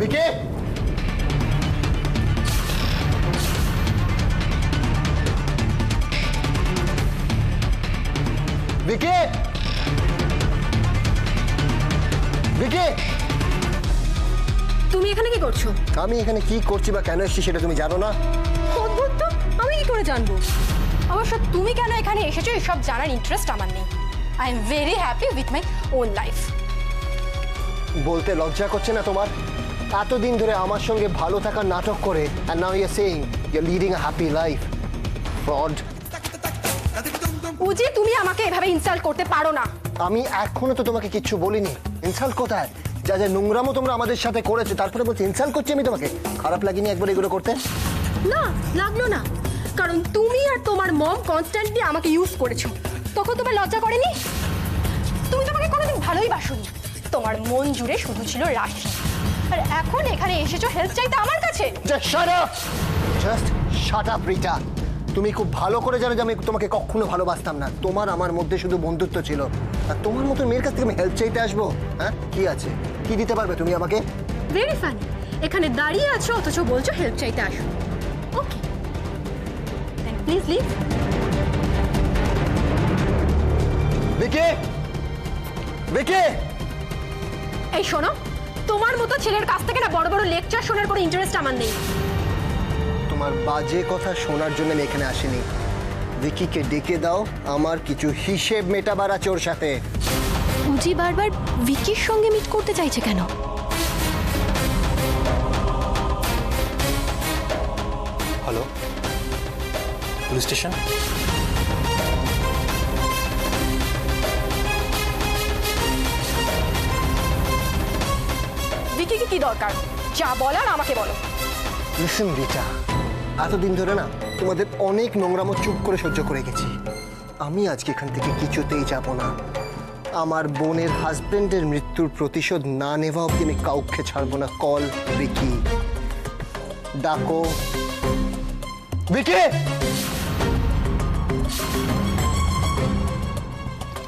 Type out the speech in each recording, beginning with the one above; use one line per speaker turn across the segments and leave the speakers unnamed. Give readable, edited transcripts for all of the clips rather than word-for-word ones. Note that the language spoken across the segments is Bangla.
ভিকি, ভিকি, ভিকি,
তুমি এখানে কি করছো?
আমি এখানে কি করছি বা কেন এসেছি সেটা তুমি জানো না?
অদ্ভুত তো, আমি কি করে জানবো? অবশ্য তুমি কেন এখানে এসেছো এসব জানার ইন্টারেস্ট আমার নেই। I am very happy with my own life.
বলতে লজ্জা করছে না তোমার? এতদিন ধরে আমার সঙ্গে ভালো থাকার নাটক করে and now you're saying you're leading a happy life. Fraud.
উজি, তুমি আমাকে এভাবে ইনসাল্ট করতে পারো না।
আমি এখনো তো তোমাকে কিচ্ছু বলিনি। ইনসাল্ট কোথায়? যা যা নোংরামো তোমরা আমাদের সাথে করেছো তারপরে বলছি ইনসাল্ট করছি আমি তোমাকে? খারাপ লাগেনি একবার এগুলো করতে?
না, লাগলো না, কারণ তুমি আর তোমার মম কনস্ট্যান্টলি আমাকে ইউজ করেছো। তখন তোমার লজ্জা করেনি? তুমি তোমাকে কোনোদিন ভালোই বাসোনি, তোমার মন জুড়ে শুধু ছিল রাশি। আর এখন এখানে এসেছো হেল্প চাইতে আমার কাছে।
Just shut up! Just shut up, Rita. তুমি খুব ভালো করে জানো যে আমি তোমাকে কখনো ভালোবাসতাম না। তোমার আমার মধ্যে শুধু বন্ধুত্ব ছিল। আর তোমার মতো মেয়ের কাছ থেকে আমি হেল্প চাইতে আসবো? হ্যাঁ, কি আছে? কি দিতে পারবে তুমি আমাকে?
ভেরি ফানি, এখানে দাঁড়িয়ে আছো অথচ বলছো হেল্প চাইতে আসো। ওকে, দেন প্লিজ লিভ।
ভিকি, ভিকি,
এই শোনো, তোমার মতো ছেলের কাছ থেকে না বড় বড় লেকচার শোনার কোনো ইন্টারেস্ট আমার নেই।
তোমার বাজে কথা শোনার জন্য আমি এখানে আসিনি। ভিকিকে ডেকে দাও, আমার কিছু হিসেব মেটাবার আছে ওর সাথে।
উজি বারবার ভিকির সঙ্গে মিট করতে চাইছে কেন?
Hello, police station.
ভিকিকে কি দরকার? যা বলার আমাকে বলো।
লিসেন রিটা, এতদিন ধরে না তোমাদের অনেক নোংরামো চুপ করে সহ্য করে গেছি। আমি আজকে এখান থেকে কিছুতেই যাব না। আমার বোনের হাজবেন্ডের মৃত্যুর প্রতিশোধ না নেওয়া অব্দি আমি কাউকে ছাড়বো না। কল ভিকি, ডাকো ভিকি।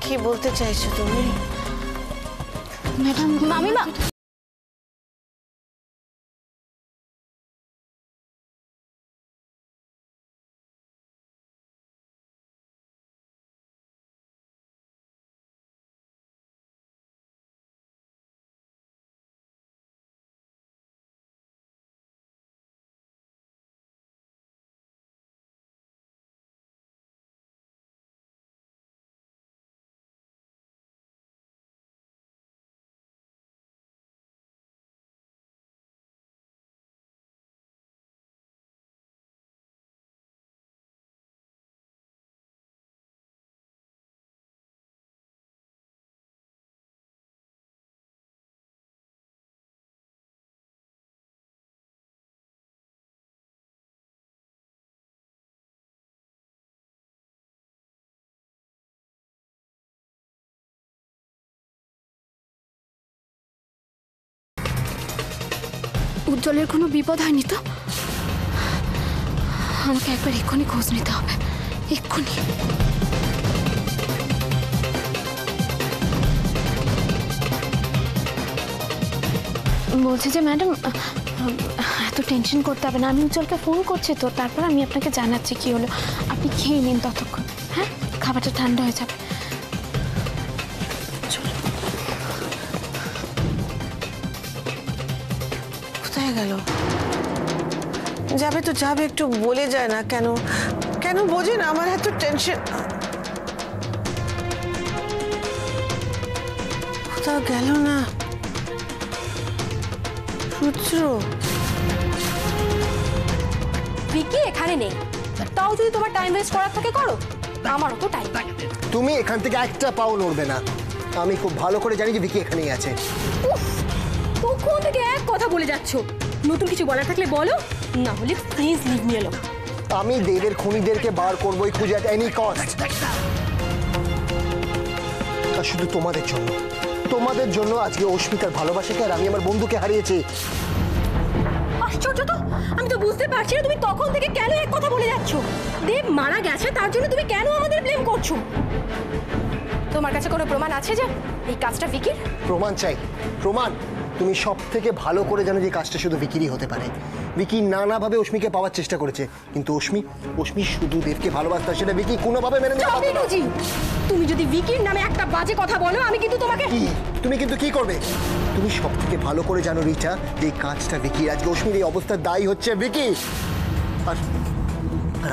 কি বলতে চাইছো তুমি?
ম্যাডাম, মামিমা, উজ্জ্বলের কোনো বিপদ হয়নি তো? আমাকে একবার এক্ষুনি খোঁজ নিতে হবে, এক্ষুনি। বলছি যে ম্যাডাম, এত টেনশন করতে হবে না, আমি উজ্জ্বলকে ফোন করছি তো, তারপর আমি আপনাকে জানাচ্ছি কি হলো। আপনি খেয়ে নিন ততক্ষণ, হ্যাঁ? খাবারটা ঠান্ডা হয়ে যাবে।
কোথায় গেল? যাবে তো যাবে, একটু বলে যায় না কেন? কেন বোঝে না আমার এত টেনশন? কোথাও গেল না রুদ্র?
ভিকি এখানে নেই, তাও যদি তোমার টাইম ওয়েস্ট করার থাকে করো, আমারও তো টাইম।
তুমি এখান থেকে একটা পাও নড়বে না। আমি খুব ভালো করে জানি যে ভিকি এখানেই আছে।
তখন থেকে এক কথা বলে যাচ্ছ। নতুন কিছু বলার থাকলে বলো, না হলে প্লিজ লিভ মি অ্যালোন।
আমি দেবের খুনিদেরকে বার করবোই খুঁজে অ্যাট এনি কস্ট। আর শুধু তোমাদের জন্য, তোমাদের জন্য আজকে অস্মিতার ভালোবাসাকে আর আমি আমার বন্ধুকে হারিয়েছি।
আশ্চর্য তো, আমি তো বুঝতে পারছি না তুমি তখন থেকে কেন এক কথা বলে যাচ্ছ। দেব মারা গেছে, তার জন্য তুমি কেন আমাদের ব্লেম করছো? তোমার কাছে কোনো প্রমাণ আছে যে এই কাজটা ভিকির?
প্রমাণ চাই, প্রমাণ। তুমি সব থেকে ভালো করে জানো যে কাজটা শুধু ভিকিরই হতে পারে। ভিকি নানাভাবে অশ্মিকে পাওয়ার চেষ্টা করেছে, কিন্তু অশ্মি শুধু দেবকে ভালোবাসতো, সেটা ভিকি কোনোভাবে মেনে নিতে পারতো না।
বিনুজি, তুমি যদি ভিকির নামে একটা বাজে কথা বলো, আমি কিন্তু তোমাকে
তুমি কিন্তু কি করবে? তুমি সব থেকে ভালো করে জানো রিচা যে এই কাজটা ভিকি, আজকে অশ্মির এই অবস্থার দায়ী হচ্ছে ভিকি। আর আর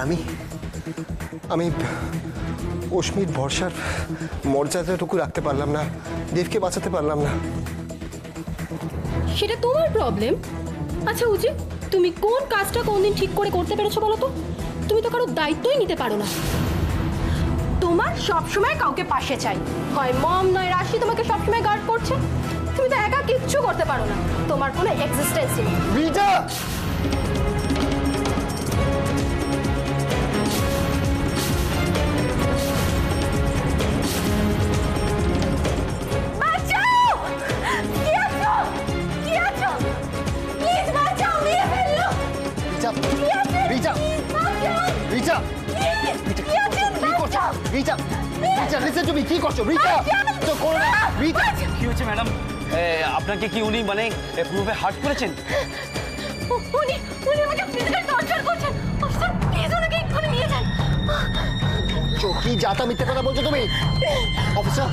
আমি অশ্মির ভরসার মর্যাদাটুকু রাখতে পারলাম না, দেবকে বাঁচাতে পারলাম না।
সেটা তোমার প্রবলেম। আচ্ছা উজি, তুমি কোন কাজটা কোনদিন ঠিক করে করতে পেরেছো বলো তো? তুমি তো কারো দায়িত্বই নিতে পারো না। তোমার সবসময় কাউকে পাশে চাই, হয় মম নয় রাশি তোমাকে সবসময় গার্ড করছে। তুমি তো একা কিচ্ছু করতে পারো না, তোমার কোনো এক্সিস্টেন্সই নেই।
রিচা,
বাঁচাও! কে আছো? কে আছো? প্লিজ বাঁচাও, মেরে ফেললো।
রিচা, রিচা,
বাঁচাও!
রিচা,
কে আছেন? বাঁচাও!
Richa, Richa, listen to me, কি করছো রিচা? তো করো না রিচা।
কি হচ্ছে ম্যাডাম? আপনাকে কি উনি মানে পুরোপুরি হার্ট করেছেন?
উনি আমাকে ফিজিক্যাল টর্চার করছেন। অফিসার, প্লিজ ওনাকে এক্ষুনি নিয়ে যান।
কি যাতা মিথ্যে কথা বলছো তুমি? অফিসার,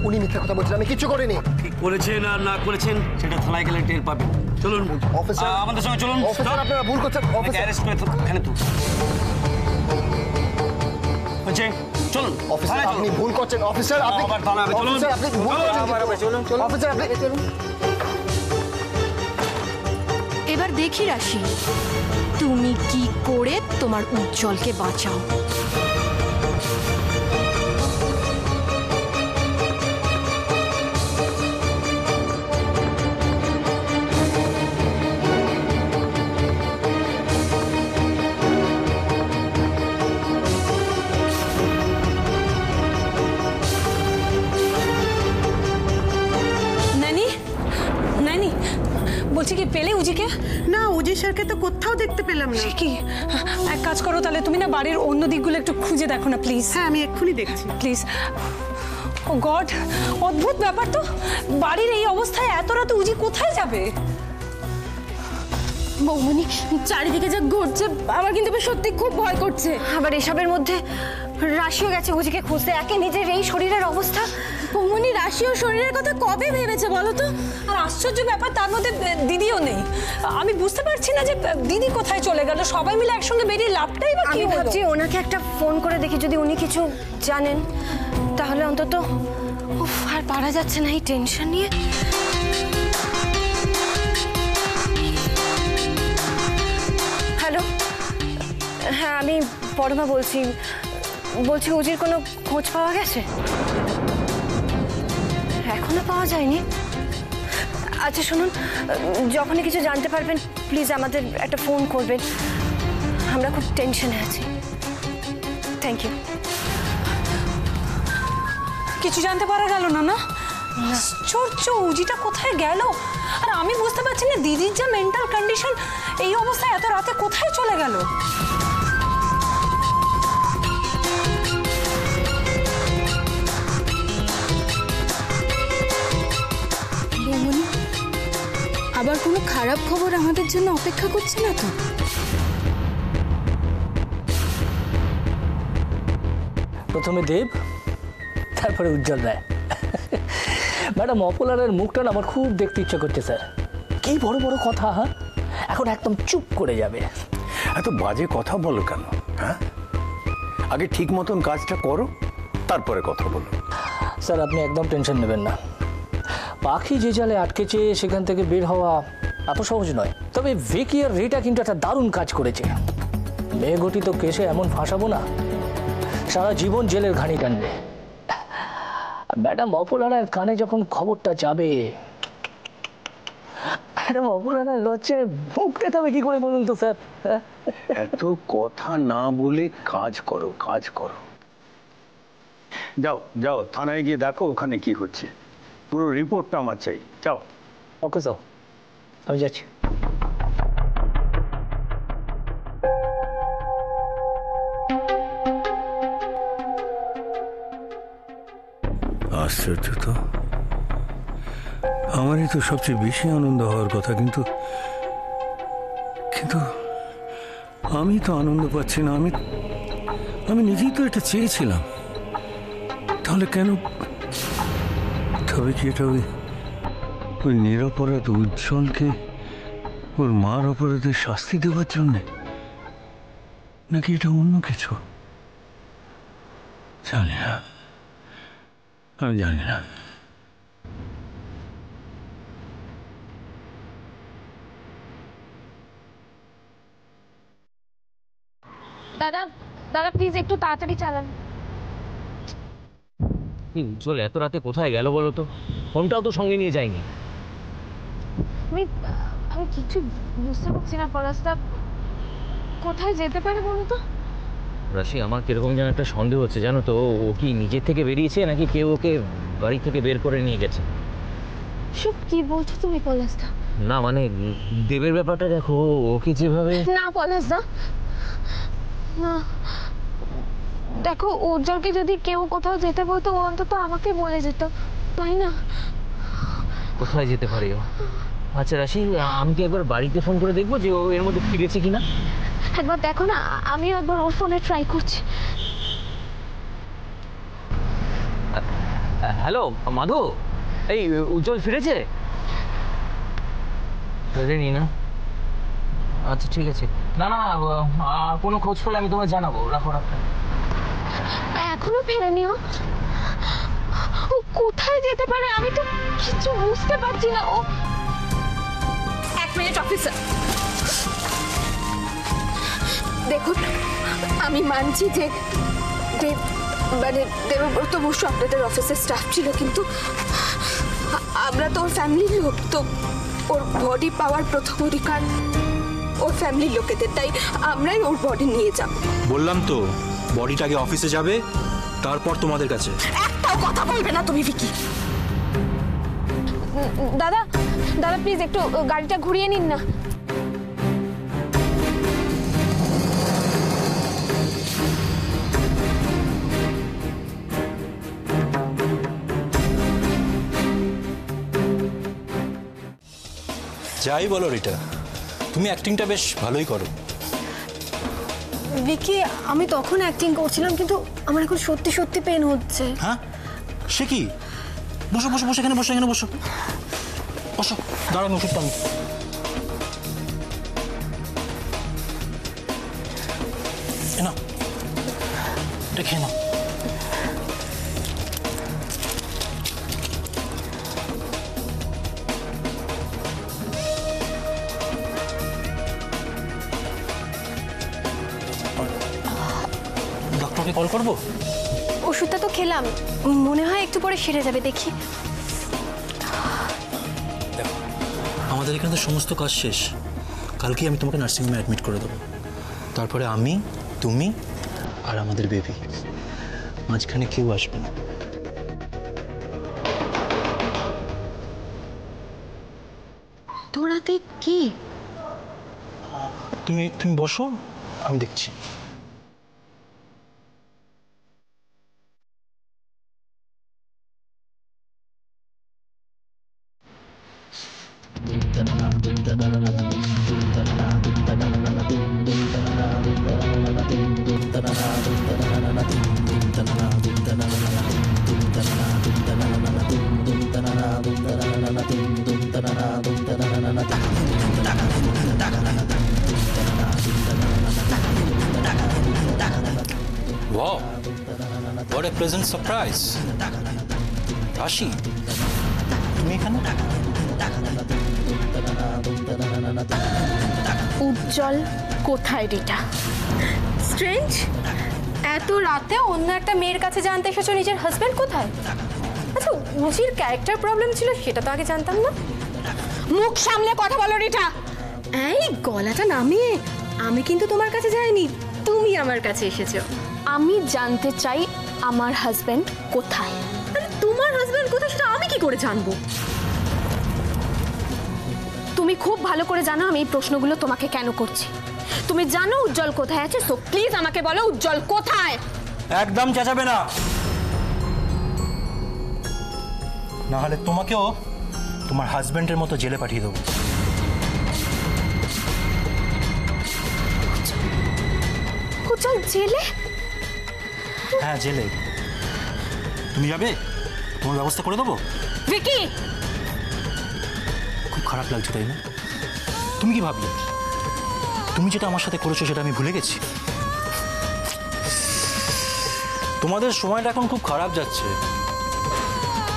উনি মিথ্যে কথা বলছেন, আমি কিচ্ছু করিনি।
কি করেছেন আর না করেছেন সেটা থানায় গেলে টের পাবেন। চলুন
অফিসার,
আমাদের সঙ্গে চলুন।
অফিসার আপনারা ভুল করছেন। অফিসার,
অ্যারেস্ট করে এখানে তো হচ্ছে, চলুন
অফিসার
থানায়
আপনি
চলুন।
ভুল করছেন। অফিসার আপনি,
আবার থানায় হবে, চলুন।
অফিসার আপনি ভুল
চলুন,
করছেন। অফিসার আপনি চলুন।
এবার দেখি রাশি, তুমি কি করে তোমার উজ্জ্বলকে বাঁচাও।
নানি, নানি, বলছি কি পেলে উজিকে?
না, অজি স্যারকে তো কোথাও দেখতে পেলাম না।
সে কি? এক কাজ করো তাহলে, তুমি না বাড়ির অন্য দিকগুলো একটু খুঁজে দেখো না প্লিজ।
হ্যাঁ, আমি এক্ষুনি দেখছি।
প্লিজ। ও গড, অদ্ভুত ব্যাপার তো, বাড়ির এই অবস্থায় এত রাতে উজি কোথায় যাবে?
বৌমনি, চারিদিকে যা ঘটছে আমার কিন্তু এবার সত্যি খুব ভয় করছে। আবার এসবের মধ্যে রাশিও গেছে উজিকে খুঁজতে, একে নিজের এই শরীরের অবস্থা। বৌমনি, রাশিও শরীরের কথা কবে ভেবেছে বলো তো?
আর আশ্চর্য ব্যাপার, তার মধ্যে দিদিও নেই। আমি বুঝতে পারছি না যে দিদি কোথায় চলে গেল। সবাই মিলে একসঙ্গে বেরিয়ে লাভটাই বা কি
আমি
হলো?
ভাবছি ওনাকে একটা ফোন করে দেখি, যদি উনি কিছু জানেন তাহলে অন্তত। উফ, আর পারা যাচ্ছে না এই টেনশন নিয়ে। হ্যালো, হ্যাঁ আমি পরমা বলছি। উজির কোনো খোঁজ পাওয়া গেছে? এখনো পাওয়া যায়নি? আচ্ছা শুনুন, যখনই কিছু জানতে পারবেন প্লিজ আমাদের একটা ফোন করবেন, আমরা খুব টেনশনে আছি। Thank you.
কিছু জানতে পারা গেল না? না, আশ্চর্য, উজিটা কোথায় গেল? আর আমি বুঝতে পারছি না দিদির যা মেন্টাল কন্ডিশন, এই অবস্থায় এত রাতে কোথায় চলে গেল?
বৌমনি, আবার কোনো খারাপ খবর আমাদের জন্য অপেক্ষা করছে না তো?
প্রথমে দেব, তারপরে উজ্জ্বল রায়। ম্যাডাম, অপলারের মুখটা না আমার খুব দেখতে ইচ্ছা করছে স্যার। কি বড় বড় কথা, হ্যাঁ? এখন একদম চুপ করে যাবে।
এত বাজে কথা বলো কেন? হ্যাঁ, আগে ঠিক মতন কাজটা করো, তারপরে কথা বলো।
স্যার আপনি একদম টেনশন নেবেন না। পাখি যে জালে আটকেছে সেখান থেকে বের হওয়া এত সহজ নয়। তবে ভিকি আর রিটা কিন্তু একটা দারুণ কাজ করেছে। মেয়ে গঠিত কেসে এমন ফাঁসাবো না, সারা জীবন জেলের ঘানি টানবে। ম্যাডাম, অপলারার কানে যখন খবরটা যাবে, ম্যাডাম অপলারার লজ্জায় মুখতে তবে কি করে বলুন তো স্যার?
এত কথা না বলে কাজ করো, কাজ করো। যাও যাও, থানায় গিয়ে দেখো ওখানে কি হচ্ছে, পুরো রিপোর্টটা আমার চাই। যাও।
ওকে স্যার, আমি যাচ্ছি।
আশ্চর্য তো, আমারই তো সবচেয়ে বেশি আনন্দ হওয়ার কথা, কিন্তু কিন্তু আমি তো আনন্দ পাচ্ছি না। আমি নিজেই তো এটা চেয়েছিলাম, তাহলে কেন? তবে কি এটা ওই নিরপরাধ উজ্জ্বলকে ওর মার অপরাধের শাস্তি দেওয়ার জন্যে, নাকি এটা অন্য কিছু? জানি না, আমি জানি না।
দাদা দাদা প্লিজ একটু তাড়াতাড়ি চালান।
উজ্জ্বল এত রাতে কোথায় গেল বলো তো? ফোনটাও তো সঙ্গে নিয়ে যায়নি।
আমি আমি কিছু বুঝতে পারছি না পলাশদা, কোথায় যেতে পারে বলো তো?
রাশি, আমার কিরকম যেন একটা সন্দেহ হচ্ছে, জানো তো। ও কি নিজের থেকে বেরিয়েছে, নাকি কেউ ওকে বাড়ি থেকে বের করে নিয়ে গেছে?
সব কি বলছো তুমি পলাশদা?
না মানে দেবের ব্যাপারটা দেখো, ওকে যেভাবে...
না পলাশদা, না। দেখো, উজ্জ্বলকে যদি কেউ কোথাও যেতে বলতো, ও অন্তত আমাকে বলে যেত, তাই না?
কোথায় যেতে পারে ও? আচ্ছা রাশি, আমি কি একবার বাড়িতে ফোন করে দেখবো যে ও এর মধ্যে ফিরেছে কিনা?
একবার দেখো না, আমিও একবার ওর ফোনে ট্রাই করছি।
হ্যালো মাধু, এই উজ্জ্বল ফিরেছে? ফেরেনি না? আচ্ছা ঠিক আছে। না না, কোনো খোঁজ পেলে আমি তোমায় জানাবো। রাখো রাখো।
এখনো ফেরেনি ও? ও কোথায় যেতে পারে? আমি তো কিছু বুঝতে পারছি না। ও 1 মিনিট অফিসার, দেখুন আমি মানছি যে মানে দেবব্রত বসু আপনাদের অফিসের স্টাফ ছিল, কিন্তু আমরা তো ওর ফ্যামিলির লোক, তো ওর বডি পাওয়ার প্রথম অধিকার ওর ফ্যামিলির লোকেদের, তাই আমরাই ওর বডি নিয়ে যাব।
বললাম তো, বডিটা আগে অফিসে যাবে, তারপর তোমাদের কাছে।
একটাও কথা বলবে না তুমি, ভিকি। দাদা দাদা প্লিজ একটু গাড়িটা ঘুরিয়ে নিন না।
যাই বলো রিটা, তুমি অ্যাক্টিংটা বেশ ভালোই করো।
ভিকি, আমি তখন অ্যাক্টিং করছিলাম, কিন্তু আমার এখন সত্যি সত্যি পেন হচ্ছে।
হ্যাঁ, সে কি? বসো বসো বসো, এখানে বসো, এখানে বসো বসো। দাঁড়ান, ওষুধটা আমি... নাও, এটা খেয়ে নাও। ডক্টরকে কল করবো?
ওষুধটা তো খেলাম, মনে হয় একটু পরে সেরে যাবে, দেখি।
দেখো, আমাদের এখানে তো সমস্ত কাজ শেষ। কালকেই আমি তোমাকে নার্সিংহোমে অ্যাডমিট করে দেবো। তারপরে আমি, তুমি আর আমাদের বেবি, মাঝখানে কেউ আসবে না।
তোরাতে কি?
তুমি বসো, আমি দেখছি। Wow, what a pleasant surprise. রাশি, তুমি এখানে?
উজ্জ্বল কোথায় রিটা? স্ট্রেঞ্জ, এত রাতে অন্য একটা মেয়ের কাছে জানতে এসেছো নিজের হাজবেন্ড কোথায়? আচ্ছা, উজির ক্যারেক্টার প্রবলেম ছিল সেটা তো আগে জানতাম না। মুখ সামলে কথা বলো রিটা। এই গলাটা নামিয়ে, আমি কিন্তু তোমার কাছে যাইনি, তুমি আমার কাছে এসেছো। আমি জানতে চাই আমার হাজবেন্ড কোথায়। আরে তোমার হাজবেন্ড কোথায় সেটা আমি কি করে জানবো? তুমি খুব ভালো করে জানো আমি এই প্রশ্নগুলো তোমাকে কেন করছি। তুমি জানো উজ্জ্বল কোথায় আছে, সো প্লিজ আমাকে বলো উজ্জ্বল কোথায়।
একদম চেঁচাবে না, না হলে তোমাকেও তোমার হাজব্যান্ডের মতো জেলে পাঠিয়ে দেবো।
উজ্জ্বল জেলে?
হ্যাঁ জেলে। তুমি যাবে? তোমার ব্যবস্থা করে দেবো।
ভিকি,
খুব খারাপ লাগছে তাই না? তুমি কি ভাবলে তুমি যেটা আমার সাথে করেছো সেটা আমি ভুলে গেছি? তোমাদের সময়টা এখন খুব খারাপ যাচ্ছে।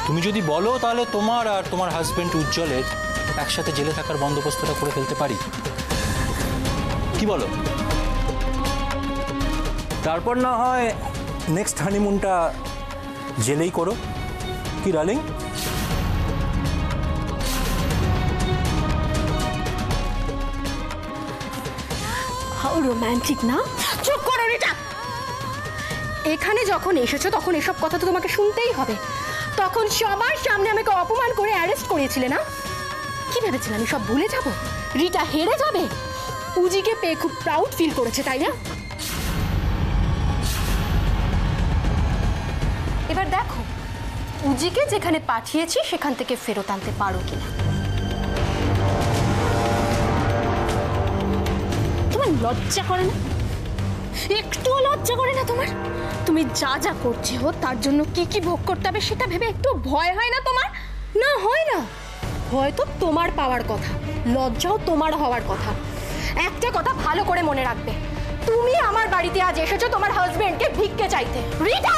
তুমি যদি বলো তাহলে তোমার আর তোমার হাজবেন্ড উজ্জ্বলের একসাথে জেলে থাকার বন্দোবস্তটা করে ফেলতে পারি, কি বলো? তারপর না হয় নেক্সট হানিমুনটা জেলেই করো, কি ডার্লিং?
হাউ রোম্যান্টিক না? চুপ করো রিটা। এখানে যখন এসেছো তখন এসব কথা তো তোমাকে শুনতেই হবে। তখন সবার সামনে আমাকে অপমান করে অ্যারেস্ট করিয়েছিলে না? কি ভেবেছিলে আমি সব ভুলে যাব? রিটা হেরে যাবে? উজিকে পেয়ে খুব প্রাউড ফিল করেছে, তাই না? এবার দেখো উজিকে যেখানে পাঠিয়েছি সেখান থেকে ফেরত আনতে পারো কিনা। তোমার লজ্জা করে না? একটুও লজ্জা করে না তোমার? তুমি যা যা করছো তার জন্য কি কি ভোগ করতে হবে সেটা ভেবে একটু ভয় হয় না তোমার? না হয় না? হয়তো তোমার পাওয়ার কথা, লজ্জাও তোমার হওয়ার কথা। একটা কথা ভালো করে মনে রাখবে, তুমি আমার বাড়িতে আজ এসেছো তোমার হাজবেন্ডকে ভিক্ষে চাইতে। রিটা,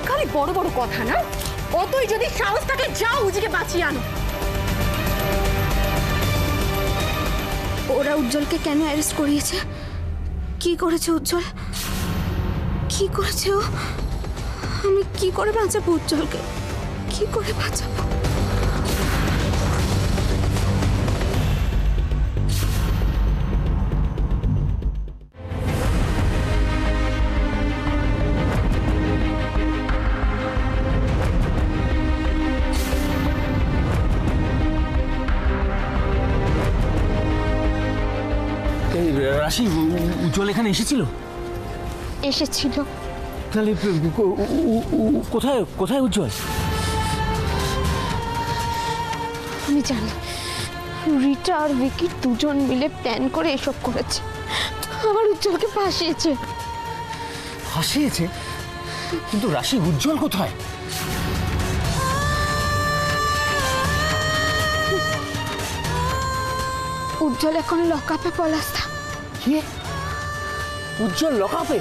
খালি বড় বড় কথা না? অতই যদি সাহস থাকে যাও উজিকে বাঁচিয়ে আনো।
ওরা উজ্জ্বলকে কেন অ্যারেস্ট করিয়েছে? কি করেছে উজ্জ্বল? কি করেছে ও? আমি কি করে বাঁচাবো উজ্জ্বলকে? কি করে বাঁচাবো?
রাশি, উজ্জ্বল এখানে এসেছিল?
এসেছিল।
তাহলে কোথায় কোথায় উজ্জ্বল?
আমি জানি রিটা আর ভিকি দুজন মিলে প্ল্যান করে এসব করেছে। আমার উজ্জ্বলকে ফাঁসিয়েছে।
ফাঁসিয়েছে? কিন্তু রাশি, উজ্জ্বল কোথায়?
উজ্জ্বল এখন লকআপে পলাশদা।
কি? উজ্জ্বল লকআপে?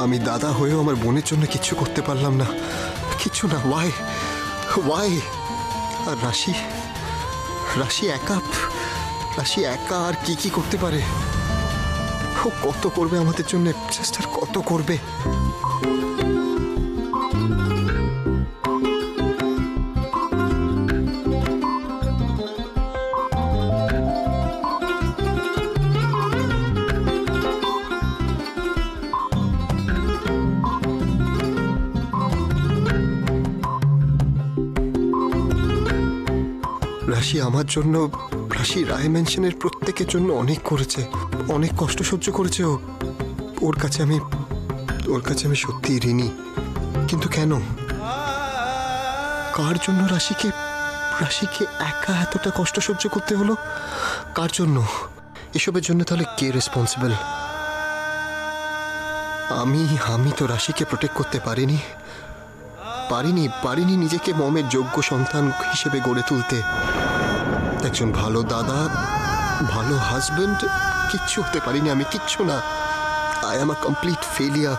আমি দাদা হয়েও আমার বোনের জন্য কিচ্ছু করতে পারলাম না, কিচ্ছু না। Y Y? আর রাশি, রাশি একা আর কি কি করতে পারে? ও কত করবে আমাদের জন্য, জাস্ট আর কত করবে? রাশি আমার জন্য, রাশি রায় মেনশনের প্রত্যেকের জন্য অনেক করেছে, অনেক কষ্ট সহ্য করেছে ও। ওর কাছে আমি সত্যি ঋণী। কিন্তু কেন? কার জন্য রাশিকে একা এতটা কষ্ট সহ্য করতে হলো? কার জন্য? এসবের জন্য তাহলে কে রেসপন্সিবল? আমি তো রাশিকে প্রোটেক্ট করতে পারিনি নিজেকে মমের যোগ্য সন্তান হিসেবে গড়ে তুলতে। একজন ভালো দাদা, ভালো হাজবেন্ড কিচ্ছু হতে পারিনি আমি, কিচ্ছু না। I am a complete failure.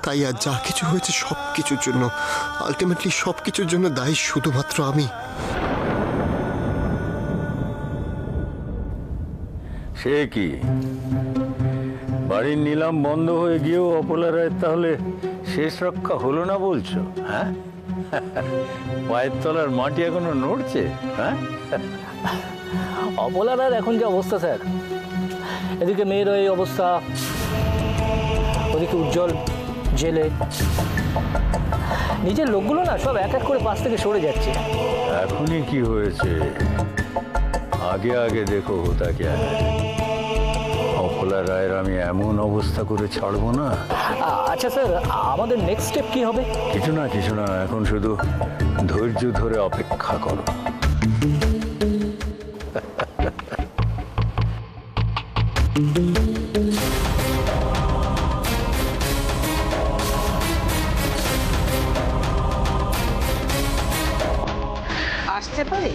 তাই আর যা কিছু হয়েছে সব কিছুর জন্য, আলটিমেটলি সব কিছুর জন্য দায়ী শুধুমাত্র আমি।
সে কি, বাড়ির নিলাম বন্ধ হয়ে গিয়েও অপলা রায়ের তাহলে শেষ রক্ষা হলো না বলছো? হ্যাঁ, পায়ের তলার মাটি এখনো নড়ছে? হ্যাঁ,
অপলা রায়ের এখন যে অবস্থা স্যার, এদিকে মেয়েরও এই অবস্থা, ওদিকে উজ্জ্বল জেলে, নিজের লোকগুলো না সব এক এক করে পাশ থেকে সরে যাচ্ছে।
এখনই কি হয়েছে? আগে আগে দেখো হোতা কে অপলা রায়ের আমি এমন অবস্থা করে ছাড়বো না।
আচ্ছা স্যার, আমাদের নেক্সট স্টেপ কি হবে?
কিছু না, এখন শুধু ধৈর্য ধরে অপেক্ষা করো।
আসতে পারে?